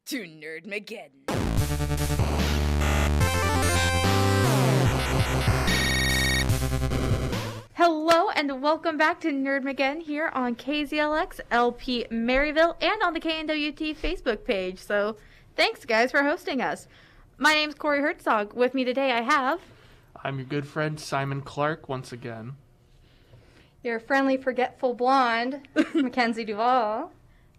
to Nerdmageddon. Hello and welcome back to Nerdmageddon here on KZLX, LP Maryville, and on the KNWT Facebook page. So thanks guys for hosting us. My name's Corey Herzog. With me today I have... I'm your good friend Simon Clark once again. Your friendly, forgetful blonde, Mackenzie Duvall.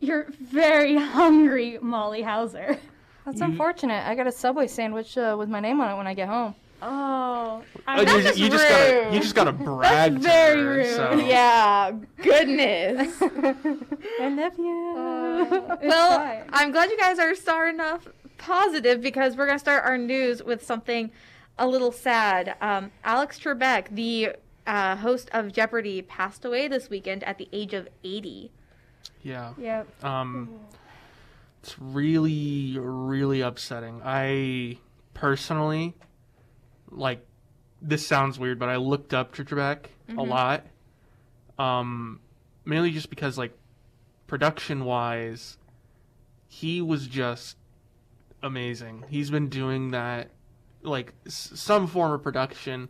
You're very hungry, Molly Hauser. That's unfortunate. I got a Subway sandwich with my name on it when I get home. Oh, You just gotta brag. That's to very her, rude. so. Yeah, goodness. I love you. Well, I'm glad you guys are starting off positive because we're going to start our news with something a little sad. Alex Trebek, the host of Jeopardy, passed away this weekend at the age of 80. Yeah. Yep. It's really, really upsetting. I personally, this sounds weird, but I looked up to Trebek a lot. Mainly just because, production-wise, he was just amazing. He's been doing that, some form of production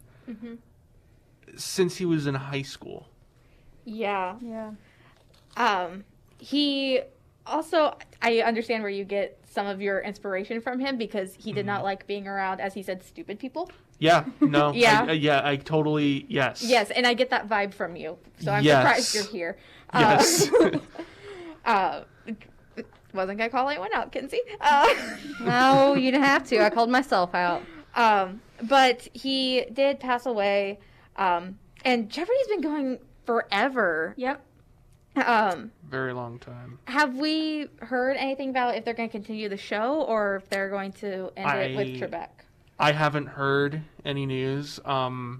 since he was in high school. Yeah. Yeah. He also, I understand where you get some of your inspiration from him because he did not like being around, as he said, stupid people. Yeah, no. Yeah. I totally, yes. Yes, and I get that vibe from you, so I'm Yes. surprised you're here. Yes. Wasn't going to call anyone out, Kinsey. No, you didn't have to. I called myself out. But he did pass away, and Jeopardy's been going forever. Yep. Very long time. Have we heard anything about if they're going to continue the show or if they're going to end it with Trebek? I haven't heard any news. I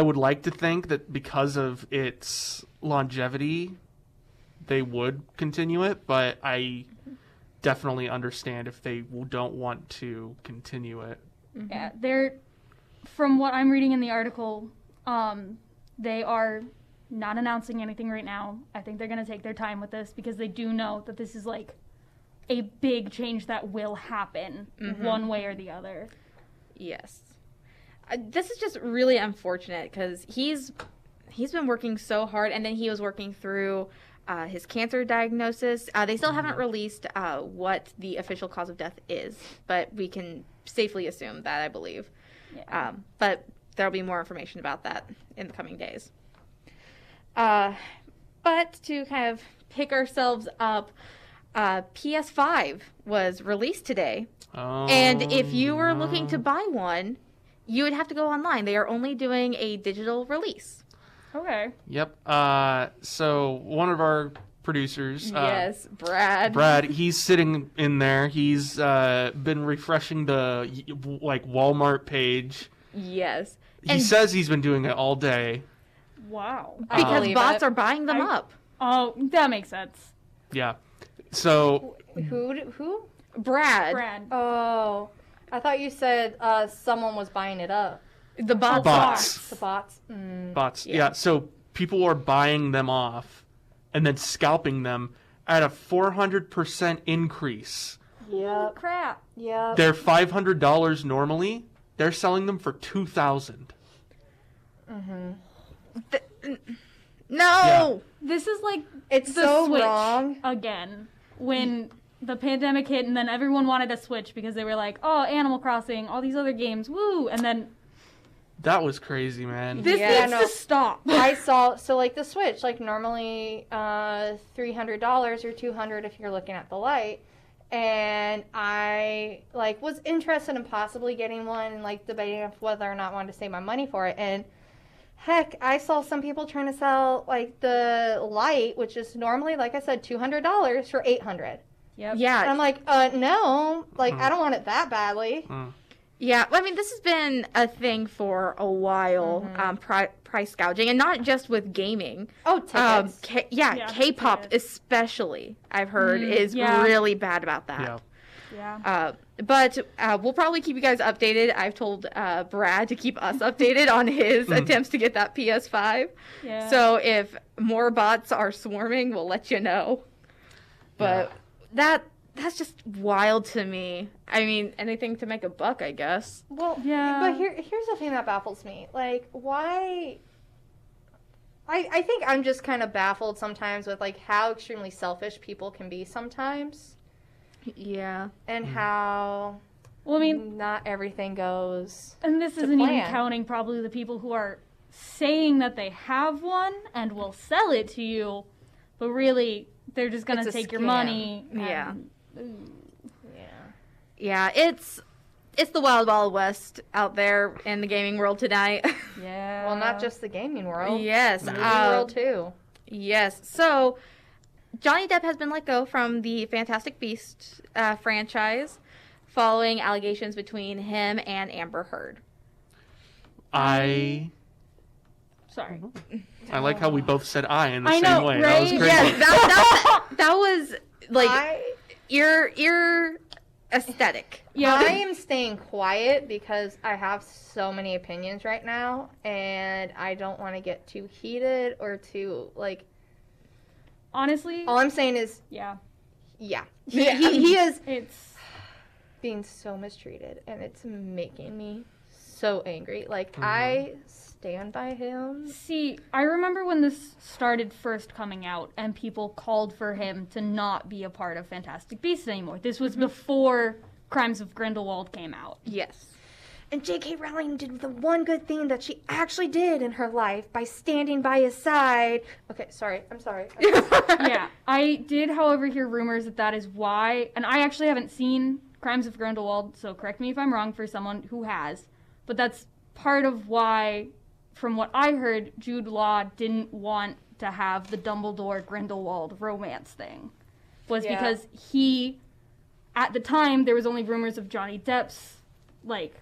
would like to think that because of its longevity, they would continue it, but I definitely understand if they don't want to continue it. Yeah, from what I'm reading in the article, they are not announcing anything right now. I think they're going to take their time with this because they do know that this is a big change that will happen one way or the other. Yes. This is just really unfortunate because he's been working so hard, and then he was working through his cancer diagnosis. They still haven't released what the official cause of death is, but we can safely assume that, I believe. Yeah. But there'll be more information about that in the coming days. But to kind of pick ourselves up, PS5 was released today. Oh, And if you were looking to buy one, you would have to go online. They are only doing a digital release. Okay. Yep. So one of our producers, Yes, Brad. Brad, he's sitting in there. He's been refreshing the Walmart page. Yes. He says he's been doing it all day. Wow. Because believe bots it. are buying them up. Oh, that makes sense. Yeah. So Who? Brad. Brad. Oh, I thought you said someone was buying it up. The bots. bots. The bots. Bots. Yeah. Yeah. So people are buying them off and then scalping them at a 400% increase. Yep. Crap. Yep. They're $500 normally. They're selling them for $2,000. No. This is It's the so Switch wrong. again. When the pandemic hit and then everyone wanted to switch because they were like, oh, Animal Crossing, all these other games, woo. And then That was crazy, man. this Yeah, needs no. to stop. I saw the Switch, normally $300 or $200 if you're looking at the light, and I was interested in possibly getting one and debating of whether or not I wanted to save my money for it. And heck, I saw some people trying to sell the light, which is normally, like I said, $200 for $800. Yep. Yeah. And I'm like, no, I don't want it that badly. Yeah, I mean, this has been a thing for a while, price gouging, and not just with gaming. Oh, tickets. K-pop tickets. especially, I've heard, is yeah. really bad about that. Yeah. Yeah. But we'll probably keep you guys updated. I've told Brad to keep us updated on his attempts to get that PS5. Yeah. So if more bots are swarming, we'll let you know. But that that's just wild to me. I mean, anything to make a buck, I guess. Well, Yeah. but here's the thing that baffles me. Like, why... I think I'm just kind of baffled sometimes with, like, how extremely selfish people can be sometimes. Yeah. And how... Well, I mean, not everything goes... and this to isn't even plan. counting probably the people who are saying that they have one and will sell it to you, but really they're just going It's to a take your scam. money. Yeah. Yeah. Yeah, it's the wild, wild west out there in the gaming world tonight. Yeah. Well, not just the gaming world. Yes. The movie world, too. Yes. So, Johnny Depp has been let go from the Fantastic Beasts franchise following allegations between him and Amber Heard. I Sorry. like how we both said I in the I same know, way. right? That was crazy. Yes, that was like ear aesthetic. Yeah. I am staying quiet because I have so many opinions right now, and I don't want to get too heated or too, like... Honestly, All I'm saying is, yeah. yeah. He is It's being so mistreated, and it's making me so angry. Like, Mm-hmm. I stand by him. See, I remember when this started first coming out and people called for him to not be a part of Fantastic Beasts anymore. This was before Crimes of Grindelwald came out. Yes. And J.K. Rowling did the one good thing that she actually did in her life by standing by his side. Okay, sorry. I'm sorry. Yeah, I did, however, hear rumors that that is why, and I actually haven't seen Crimes of Grindelwald, so correct me if I'm wrong for someone who has, but that's part of why, from what I heard, Jude Law didn't want to have the Dumbledore-Grindelwald romance thing, was Yeah. because he, at the time, there was only rumors of Johnny Depp's, like,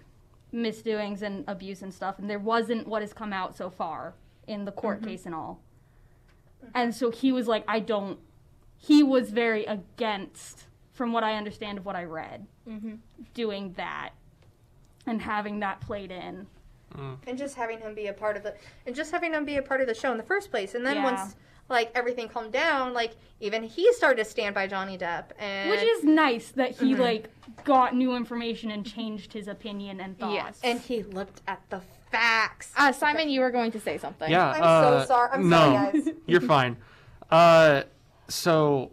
misdoings and abuse and stuff, and there wasn't what has come out so far in the court case and all. And so he was like, he was very against, from what I understand of what I read, doing that and having that played in. And just having him be a part of the show in the first place. And then Yeah. once like everything calmed down, like even he started to stand by Johnny Depp, and Which is nice that he like got new information and changed his opinion and thoughts. Yes. and he looked at the facts. Simon, you were going to say something. Yeah. I'm so sorry. I'm no, sorry, guys. you're fine. So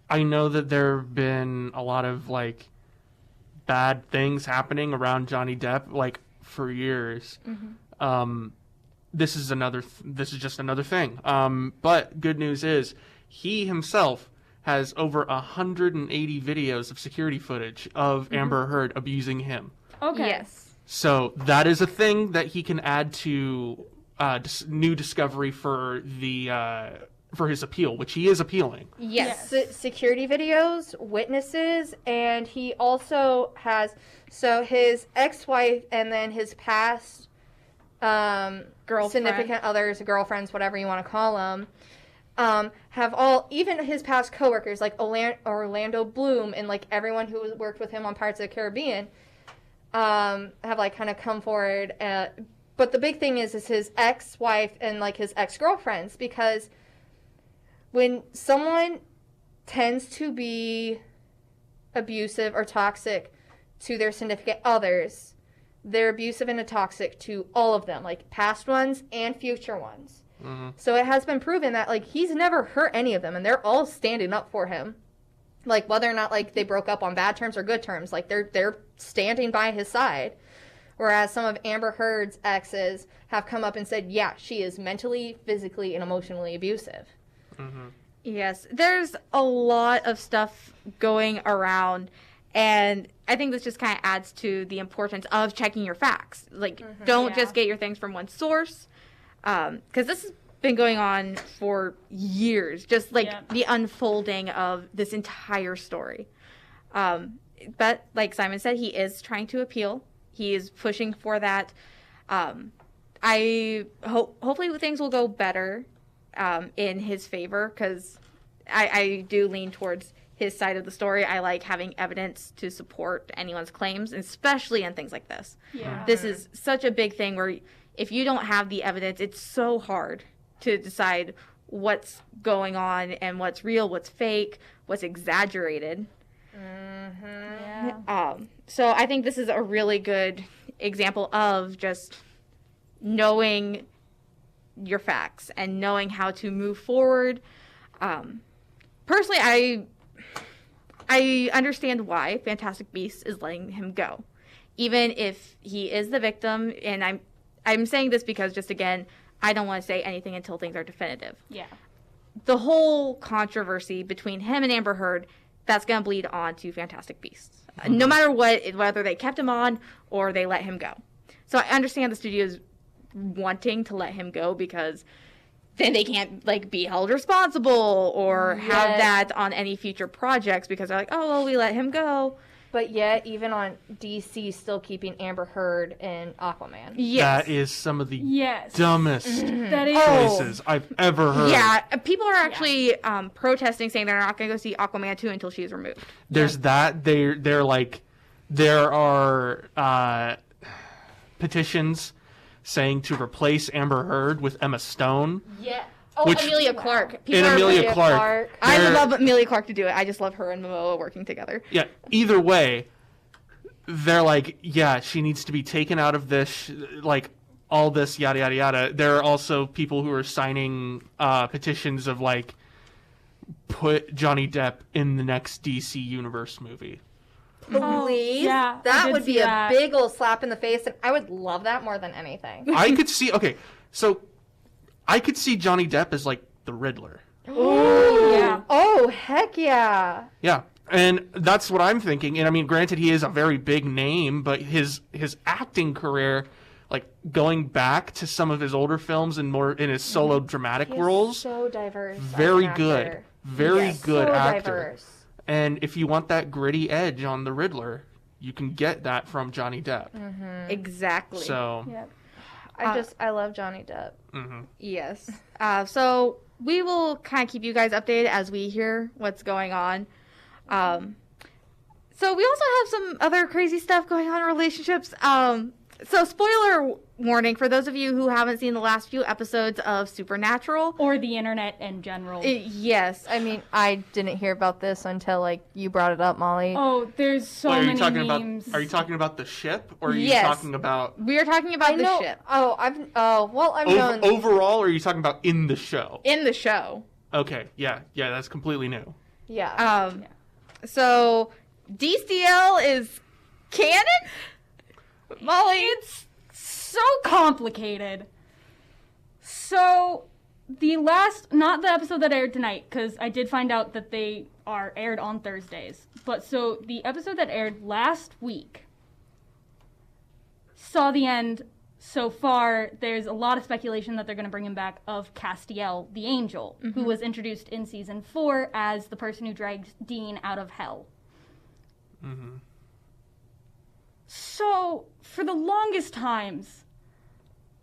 I know that there have been a lot of like bad things happening around Johnny Depp, like for years. This is just another thing. But good news is he himself has over 180 videos of security footage of Amber Heard abusing him. Okay. Yes. So that is a thing that he can add to new discovery for for his appeal, which he is appealing. Yes. Security videos, witnesses, and he also has his ex-wife and then his past significant others, girlfriends, whatever you want to call them, have all, even his past coworkers like Orlando Bloom and like everyone who worked with him on Pirates of the Caribbean, have like kind of come forward. But the big thing is his ex-wife and like his ex-girlfriends, because when someone tends to be abusive or toxic to their significant others, they're abusive and toxic to all of them, like past ones and future ones. So it has been proven that like he's never hurt any of them, and they're all standing up for him. Like whether or not like they broke up on bad terms or good terms, like they're standing by his side. Whereas some of Amber Heard's exes have come up and said, yeah, she is mentally, physically, and emotionally abusive. Yes, there's a lot of stuff going around, and I think this just kind of adds to the importance of checking your facts. Like, don't just get your things from one source, because this has been going on for years, just like the unfolding of this entire story. But like Simon said, he is trying to appeal. He is pushing for that. Hopefully things will go better in his favor, because I do lean towards his side of the story. I like having evidence to support anyone's claims, especially in things like this. Yeah. This is such a big thing where if you don't have the evidence, it's so hard to decide what's going on and what's real, what's fake, what's exaggerated. Yeah. So I think this is a really good example of just knowing your facts and knowing how to move forward. Personally, I understand why Fantastic Beasts is letting him go, even if he is the victim. And I'm saying this because, just again, I don't want to say anything until things are definitive. Yeah. The whole controversy between him and Amber Heard, that's going to bleed on to Fantastic Beasts. No matter what, whether they kept him on or they let him go. So I understand the studio's wanting to let him go because then they can't be held responsible or have that on any future projects because they're like, oh, well, we let him go. But yet, even on DC, still keeping Amber Heard and Aquaman. Yes. That is some of the Yes. dumbest That is. choices I've ever heard. Yeah, people are actually protesting, saying they're not going to go see Aquaman 2 until she is removed. There's that. They're like, there are petitions saying to replace Amber Heard with Emma Stone. Yeah. Oh, Which- Amelia Clark. And Amelia Clark. I would They're- love Amelia Clark to do it. I just love her and Momoa working together. Yeah, either way, they're like, yeah, she needs to be taken out of this, all this, yada, yada, yada. There are also people who are signing petitions of, put Johnny Depp in the next DC Universe movie. Please? yeah, I That did would be see a that. big old slap in the face, and I would love that more than anything. I could see, I could see Johnny Depp as, the Riddler. Yeah. Oh, heck yeah. Yeah, and that's what I'm thinking. And I mean, granted, he is a very big name, but his acting career, going back to some of his older films and more in his solo dramatic He's roles, so diverse. as very an good, actor. very He's good so actor. diverse. And if you want that gritty edge on the Riddler, you can get that from Johnny Depp. Exactly. So, Yep. I love Johnny Depp. Yes. So we will kind of keep you guys updated as we hear what's going on. So we also have some other crazy stuff going on in relationships. So spoiler warning for those of you who haven't seen the last few episodes of Supernatural. Or the internet in general. Yes. I mean, I didn't hear about this until you brought it up, Molly. Oh, there's so Wait, are you many talking memes. about? Are you talking about the ship, or are you Yes. talking about We are talking about I the know. ship I've known. overall, or are you talking about in the show? in the show. Okay, yeah, that's completely new. Yeah. So DCL is canon? Molly? It's so complicated. So, not the episode that aired tonight, because I did find out that they are aired on Thursdays. But so, the episode that aired last week saw the end. So far, there's a lot of speculation that they're going to bring him back of Castiel, the angel, who was introduced in season 4 as the person who dragged Dean out of hell. So, for the longest times,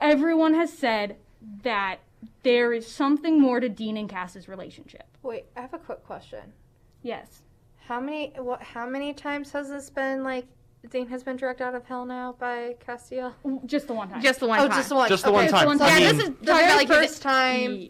everyone has said that there is something more to Dean and Cass's relationship. Wait, I have a quick question. Yes. How many times has this been Dean has been dragged out of hell now by Castiel? Just the one time. Just the one time. Just the one. Just the one Just the time. one I time. Yeah, mean, this is The talking very about first time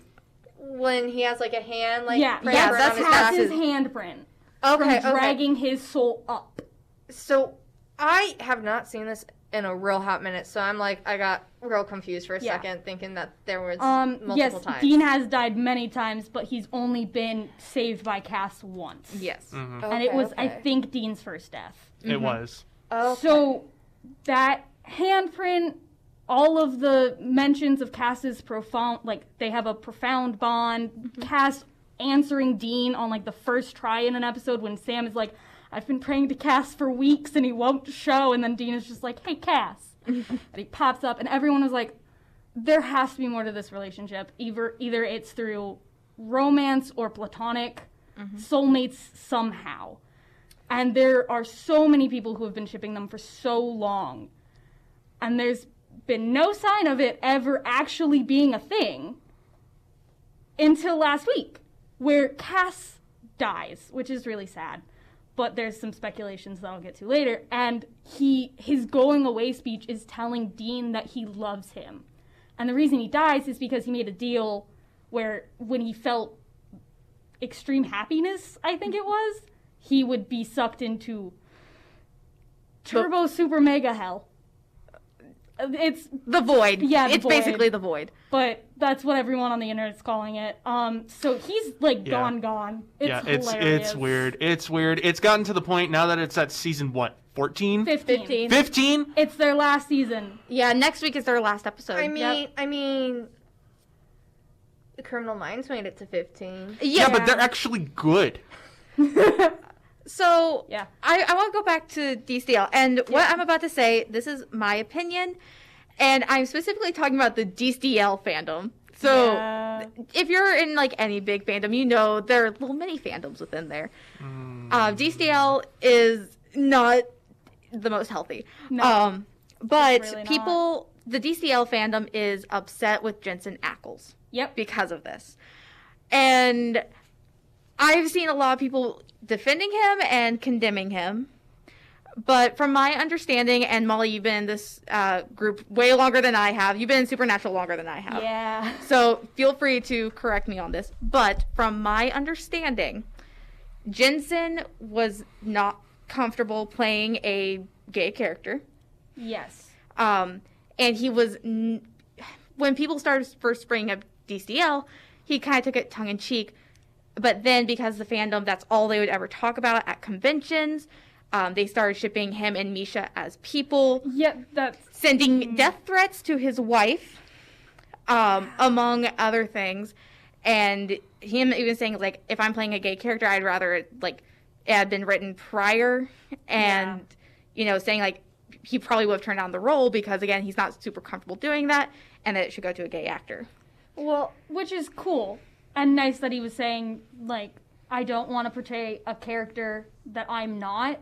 when he has a hand yeah, pressed yeah, around that's his back. Cass's handprint Okay, from dragging his soul up. So I have not seen this in a real hot minute, so I got real confused for a Yeah. second, thinking that there was multiple yes, times. Dean has died many times, but he's only been saved by Cass once. Yes. And it was, I think, Dean's first death. It was. Okay. So that handprint, all of the mentions of Cass's profound, they have a profound bond. Cass answering Dean on the first try in an episode when Sam is like, I've been praying to Cass for weeks and he won't show, and then Dean is just like, hey, Cass. And he pops up, and everyone was like, there has to be more to this relationship. Either it's through romance or platonic, soulmates somehow. And there are so many people who have been shipping them for so long. And there's been no sign of it ever actually being a thing until last week, where Cass dies, which is really sad. But there's some speculations that I'll get to later. And his going away speech is telling Dean that he loves him. And the reason he dies is because he made a deal where when he felt extreme happiness, I think it was, he would be sucked into turbo super mega hell. It's The void. Yeah, the it's void. basically the void. But that's what everyone on the internet's calling it. So he's like gone. It's hilarious. it's weird. It's weird. It's gotten to the point now that it's at season 14? 15. 15? It's their last season. Yeah, next week is their last episode. I mean, the Criminal Minds made it to 15. Yeah, but they're actually good. So, Yeah. I want to go back to DCL. And what I'm about to say, this is my opinion. And I'm specifically talking about the DCL fandom. So, if you're in, like, any big fandom, you know there are little mini fandoms within there. DCL is not the most healthy. No. But really people, the DCL fandom is upset with Jensen Ackles. Yep. Because of this. And I've seen a lot of people defending him and condemning him. But from my understanding, and Molly, you've been in this group way longer than I have. You've been in Supernatural longer than I have. Yeah. So feel free to correct me on this. But from my understanding, Jensen was not comfortable playing a gay character. Yes. And he was, when people started first bringing up DCL, he kind of took it tongue in cheek. But then because the fandom, that's all they would ever talk about at conventions. They started shipping him and Misha as people. Yep, that's... Sending death threats to his wife, among other things. And him even saying, like, if I'm playing a gay character, I'd rather, it had been written prior. And, you know, saying, like, he probably would have turned down the role because, again, he's not super comfortable doing that. And that it should go to a gay actor. Well, which is cool. And nice that he was saying, like, I don't want to portray a character that I'm not.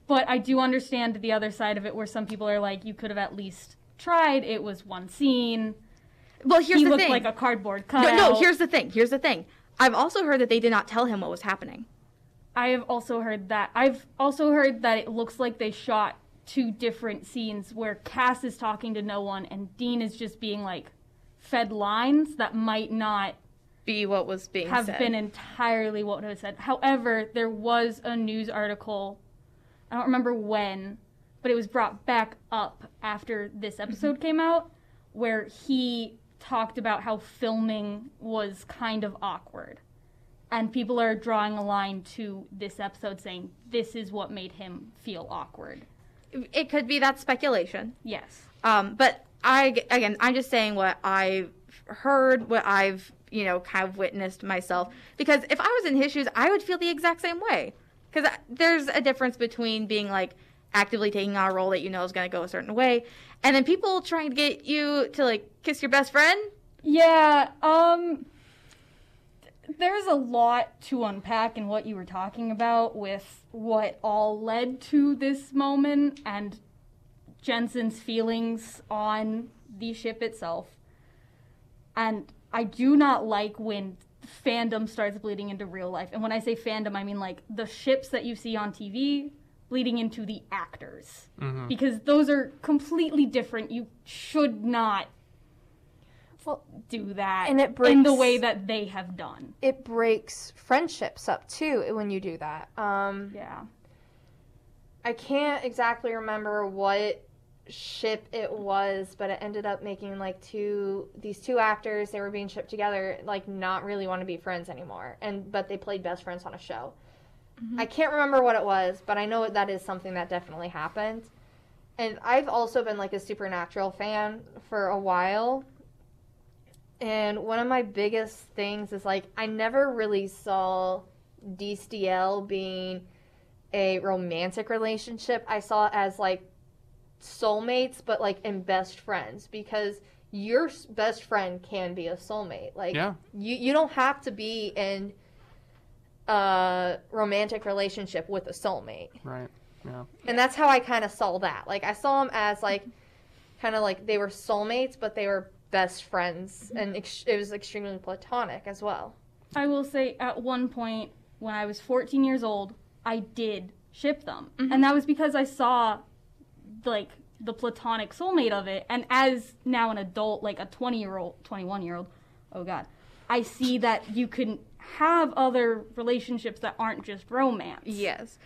But I do understand the other side of it where some people are like, you could have at least tried. It was one scene. Well, here's the thing. He looked like a cardboard cutout. No, here's the thing. I've also heard that they did not tell him what was happening. I have also heard that. I've also heard that it looks like they shot 2 different scenes where Cass is talking to no one and Dean is just being, like, fed lines that might not Be what was being have said. been entirely what was said. However, there was a news article, I don't remember when, but it was brought back up after this episode came out, where he talked about how filming was kind of awkward. And people are drawing a line to this episode saying this is what made him feel awkward. It could be that speculation. Yes. But I'm just saying what I've heard, what I've, kind of witnessed myself. Because if I was in his shoes, I would feel the exact same way. Because there's a difference between being, like, actively taking on a role that you know is going to go a certain way, and then people trying to get you to, like, kiss your best friend. Yeah, there's a lot to unpack in what you were talking about with what all led to this moment and Jensen's feelings on the ship itself. And I do not like when fandom starts bleeding into real life. And when I say fandom, I mean, like, the ships that you see on TV bleeding into the actors. Mm-hmm. Because those are completely different. You should not do that and it breaks, in the way that they have done. It breaks friendships up, too, when you do that. Yeah. I can't exactly remember what ship it was, but it ended up making, like, these two actors, they were being shipped together, like, not really want to be friends anymore. But they played best friends on a show. Mm-hmm. I can't remember what it was, but I know that is something that definitely happened. And I've also been, like, a Supernatural fan for a while. And one of my biggest things is, like, I never really saw DCL being a romantic relationship. I saw it as, like, soulmates, but, like, in best friends. Because your best friend can be a soulmate. Like, yeah. you don't have to be in a romantic relationship with a soulmate. Right, yeah. And that's how I kind of saw that. Like, I saw them as, like, kind of like they were soulmates, but they were best friends, and it was extremely platonic as well. I will say at one point when I was 14 years old, I did ship them. Mm-hmm. And that was because I saw, like, the platonic soulmate of it. And as now an adult, like a 21-year-old, oh God, I see that you can have other relationships that aren't just romance. Yes.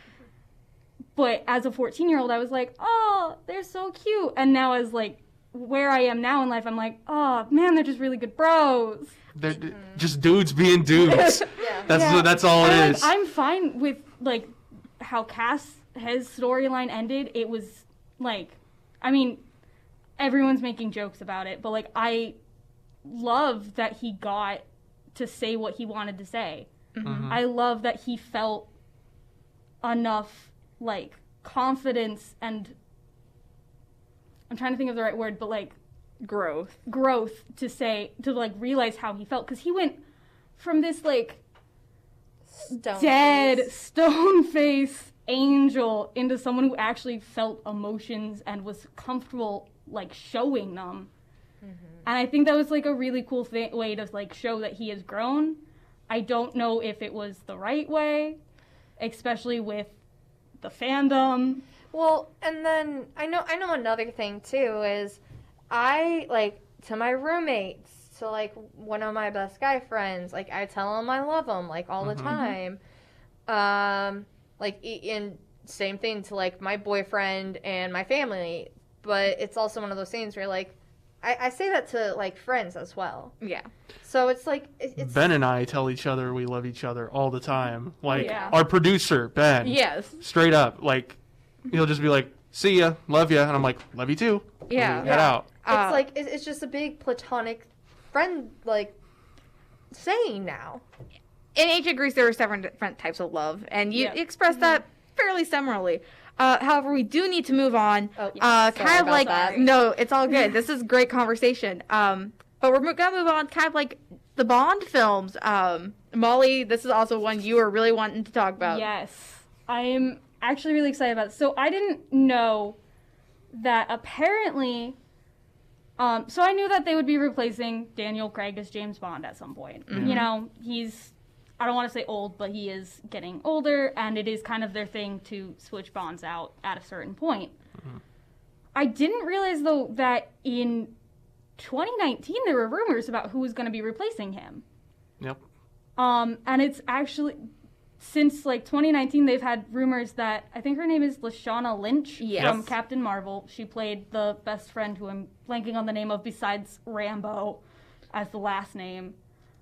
But as a 14-year-old, I was like, oh, they're so cute. And now as, like, where I am now in life, I'm like, oh, man, they're just really good bros. They're just dudes being dudes. That's all it And, is. like, I'm fine with, like, how Cass, his storyline ended. It was, like, I mean, everyone's making jokes about it, but, like, I love that he got to say what he wanted to say. Mm-hmm. I love that he felt enough, like, confidence and I'm trying to think of the right word, but, like, growth to like realize how he felt, because he went from this like stone face angel into someone who actually felt emotions and was comfortable like showing them. And I think that was like a really cool way to like show that he has grown. I don't know if it was the right way, especially with the fandom. Well, and then I know another thing too is I, like, to my roommates, to, like, one of my best guy friends, like, I tell them I love them, like, all the time. Like, and same thing to, like, my boyfriend and my family. But it's also one of those things where, like, I say that to, like, friends as well. Yeah. So it's, like, it's... Ben and I tell each other we love each other all the time. Like, Yeah. our producer, Ben. Yes. Straight up. Like, he'll just be like, see ya, love ya. And I'm like, love you too. Yeah. And we head out. It's like, it's just a big platonic friend, like, saying now. In Ancient Greece, there were several different types of love, and you Yeah. expressed that fairly similarly. However, we do need to move on. Oh, yeah. Sorry Kind of about like, that. no, it's all good. This is great conversation. But we're gonna move on, kind of like the Bond films. Molly, this is also one you were really wanting to talk about. Yes. I'm actually really excited about it. So I didn't know that apparently... so I knew that they would be replacing Daniel Craig as James Bond at some point. Mm-hmm. You know, he's, I don't want to say old, but he is getting older, and it is kind of their thing to switch Bonds out at a certain point. Mm-hmm. I didn't realize, though, that in 2019 there were rumors about who was going to be replacing him. Yep. And it's actually... Since, like, 2019, they've had rumors that, I think her name is Lashana Lynch Yes. from Captain Marvel. She played the best friend who I'm blanking on the name of besides Rambo as the last name.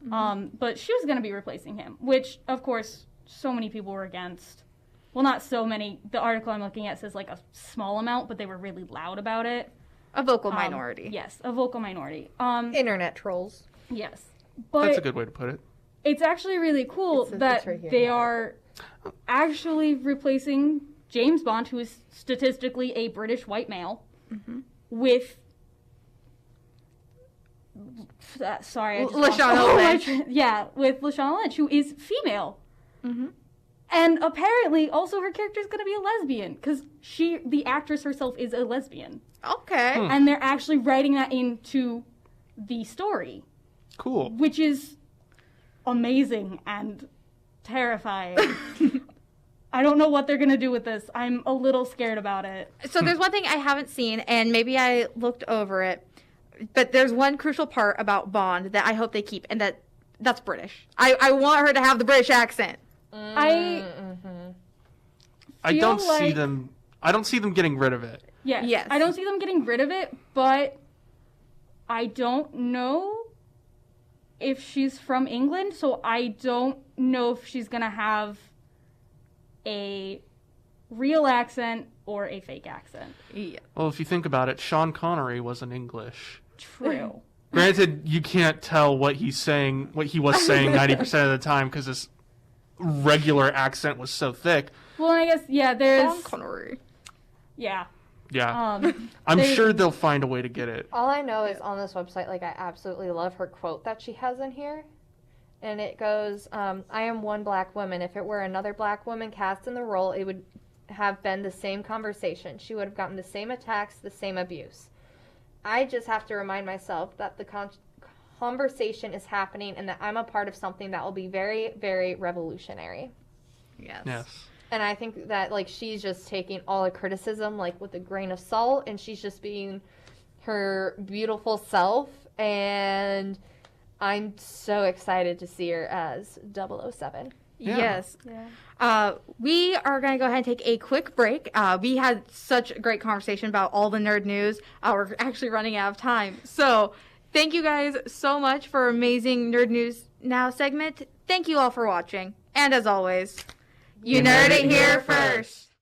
But she was going to be replacing him, which, of course, so many people were against. Well, not so many. The article I'm looking at says, like, a small amount, but they were really loud about it. A vocal minority. Yes, a vocal minority. Internet trolls. Yes. But That's a good way to put it. it's actually really cool that right here. they are actually replacing James Bond, who is statistically a British white male, with... sorry, I just lost Lashana all my Lynch. with Lashana Lynch, who is female. And apparently, also, her character is going to be a lesbian, because the actress herself is a lesbian. Okay. And they're actually writing that into the story, Cool. which is amazing and terrifying. I don't know what they're going to do with this. I'm a little scared about it. So there's one thing I haven't seen, and maybe I looked over it, but there's one crucial part about Bond that I hope they keep, and that's British. I want her to have the British accent. I don't see like- them. I don't see them getting rid of it. Yes. I don't see them getting rid of it, but I don't know if she's from England, so I don't know if she's going to have a real accent or a fake accent. Yeah. Well, if you think about it, Sean Connery wasn't English. True. Granted, you can't tell what he's saying, what he was saying 90% of the time because his regular accent was so thick. Well, I guess, yeah, there's... Sean Connery. Yeah. Yeah. I'm there's- sure they'll find a way to get it. All I know is on this website, like, I absolutely love her quote that she has in here. And it goes, I am one black woman. If it were another black woman cast in the role, it would have been the same conversation. She would have gotten the same attacks, the same abuse. I just have to remind myself that the conversation is happening and that I'm a part of something that will be very, very revolutionary. Yes. Yes. And I think that, like, she's just taking all the criticism, like, with a grain of salt, and she's just being her beautiful self. And I'm so excited to see her as 007. Yeah. Yes. Yeah. We are going to go ahead and take a quick break. We had such a great conversation about all the nerd news. We're actually running out of time. So thank you guys so much for amazing Nerd News Now segment. Thank you all for watching. And as always, you nerd it here first.